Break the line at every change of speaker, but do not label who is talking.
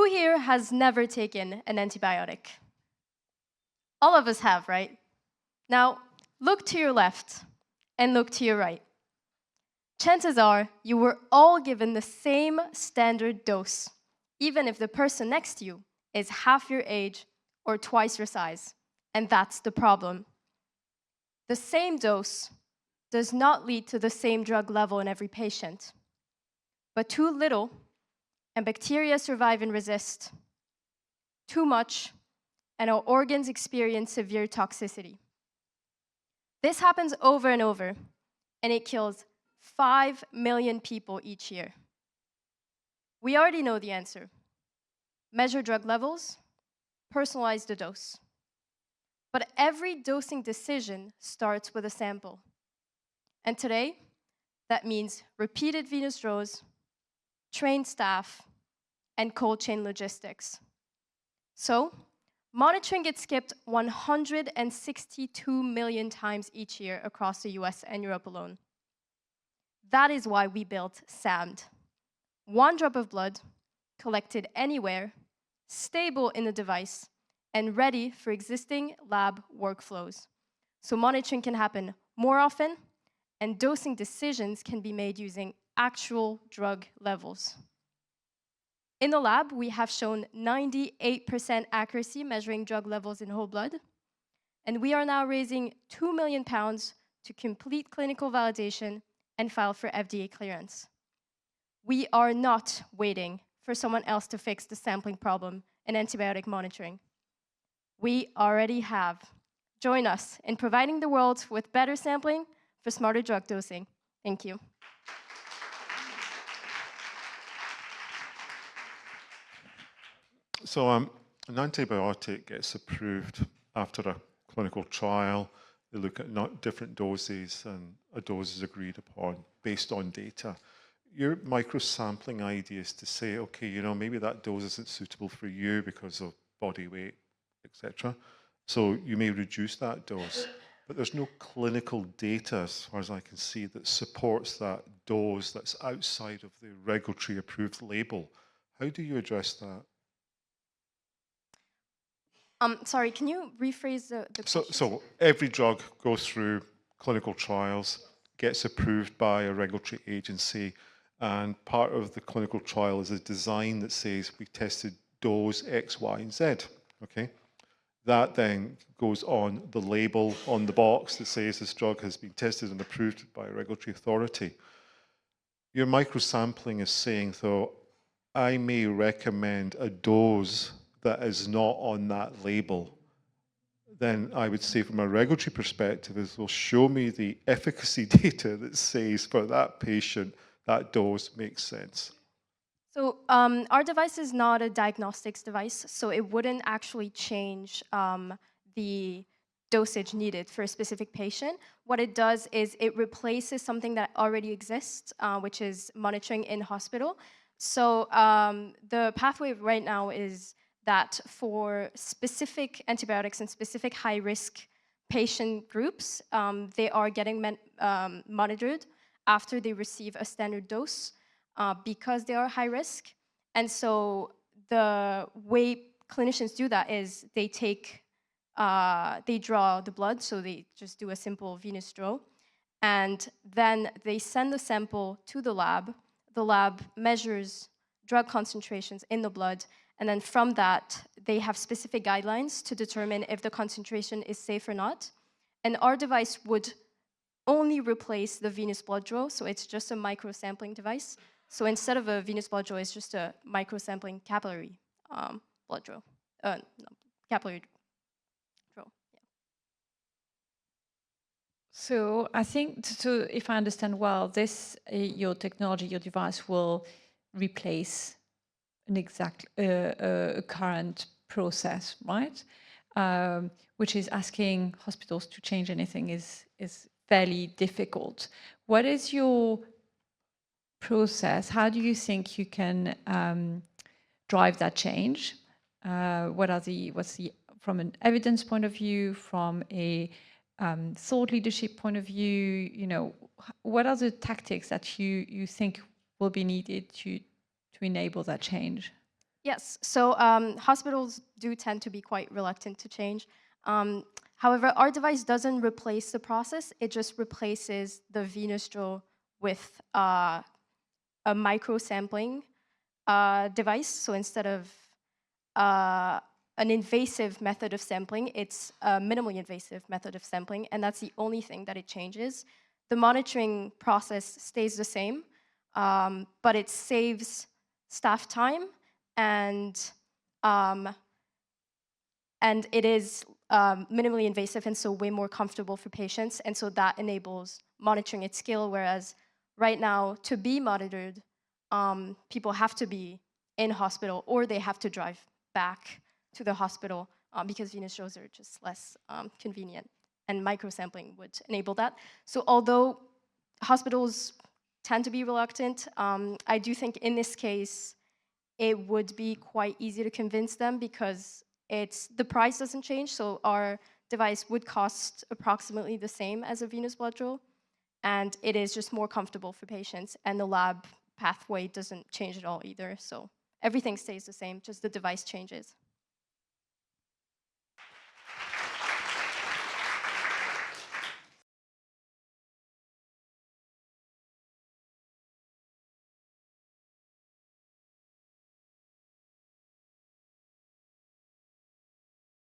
Who here has never taken an antibiotic? All of us have, right? Now, look to your left and look to your right. Chances are you were all given the same standard dose, even if the person next to you is half your age or twice your size. And that's the problem. The same dose does not lead to the same drug level in every patient. But too little, and bacteria survive and resist. Too much, and our organs experience severe toxicity. This happens over and over, and it kills 5 million people each year. We already know the answer. Measure drug levels, personalize the dose. But every dosing decision starts with a sample. And today, that means repeated venous draws, trained staff, and cold chain logistics. So, monitoring gets skipped 162 million times each year across the US and Europe alone. That is why we built SAMD. One drop of blood, collected anywhere, stable in the device, and ready for existing lab workflows. So monitoring can happen more often, and dosing decisions can be made using actual drug levels. In the lab, we have shown 98% accuracy measuring drug levels in whole blood, and we are now raising £2 million to complete clinical validation and file for FDA clearance. We are not waiting for someone else to fix the sampling problem in antibiotic monitoring. We already have. Join us in providing the world with better sampling for smarter drug dosing. Thank you.
So an antibiotic gets approved after a clinical trial. They look at different doses, and a dose is agreed upon based on data. Your microsampling idea is to say, okay, maybe that dose isn't suitable for you because of body weight, etc. So you may reduce that dose, but there's no clinical data, as far as I can see, that supports that dose that's outside of the regulatory approved label. How do you address that?
Sorry, can you rephrase the question?
So every drug goes through clinical trials, gets approved by a regulatory agency, and part of the clinical trial is a design that says we tested dose X, Y, and Z, okay? That then goes on the label on the box that says this drug has been tested and approved by a regulatory authority. Your microsampling is saying, though, I may recommend a dose that is not on that label. Then I would say from a regulatory perspective is, well, show me the efficacy data that says for that patient, that dose makes sense.
So our device is not a diagnostics device, so it wouldn't actually change the dosage needed for a specific patient. What it does is it replaces something that already exists, which is monitoring in hospital. So the pathway right now is that for specific antibiotics and specific high-risk patient groups, they are getting monitored after they receive a standard dose because they are high risk. And so the way clinicians do that is they draw the blood, so they just do a simple venous draw, and then they send the sample to the lab. The lab measures drug concentrations in the blood, and then from that, they have specific guidelines to determine if the concentration is safe or not. And our device would only replace the venous blood draw, so it's just a microsampling device. So instead of a venous blood draw, it's just a microsampling capillary blood draw, capillary draw. Yeah.
So I think, if I understand well, this your technology, your device will replace an exact current process, right? Which is asking hospitals to change anything is fairly difficult. What is your process? How do you think you can drive that change? What's the from an evidence point of view, from a thought leadership point of view? What are the tactics that you think will be needed to enable that change?
Yes, so hospitals do tend to be quite reluctant to change. However, our device doesn't replace the process, it just replaces the venous draw with a microsampling device. So instead of an invasive method of sampling, it's a minimally invasive method of sampling, and that's the only thing that it changes. The monitoring process stays the same, but it saves staff time, and it is minimally invasive and so way more comfortable for patients, and so that enables monitoring at scale, whereas right now, to be monitored, people have to be in hospital or they have to drive back to the hospital because venous draws are just less convenient, and microsampling would enable that. So although hospitals tend to be reluctant, I do think in this case, it would be quite easy to convince them because the price doesn't change, so our device would cost approximately the same as a venous blood draw, and it is just more comfortable for patients, and the lab pathway doesn't change at all either, so everything stays the same, just the device changes.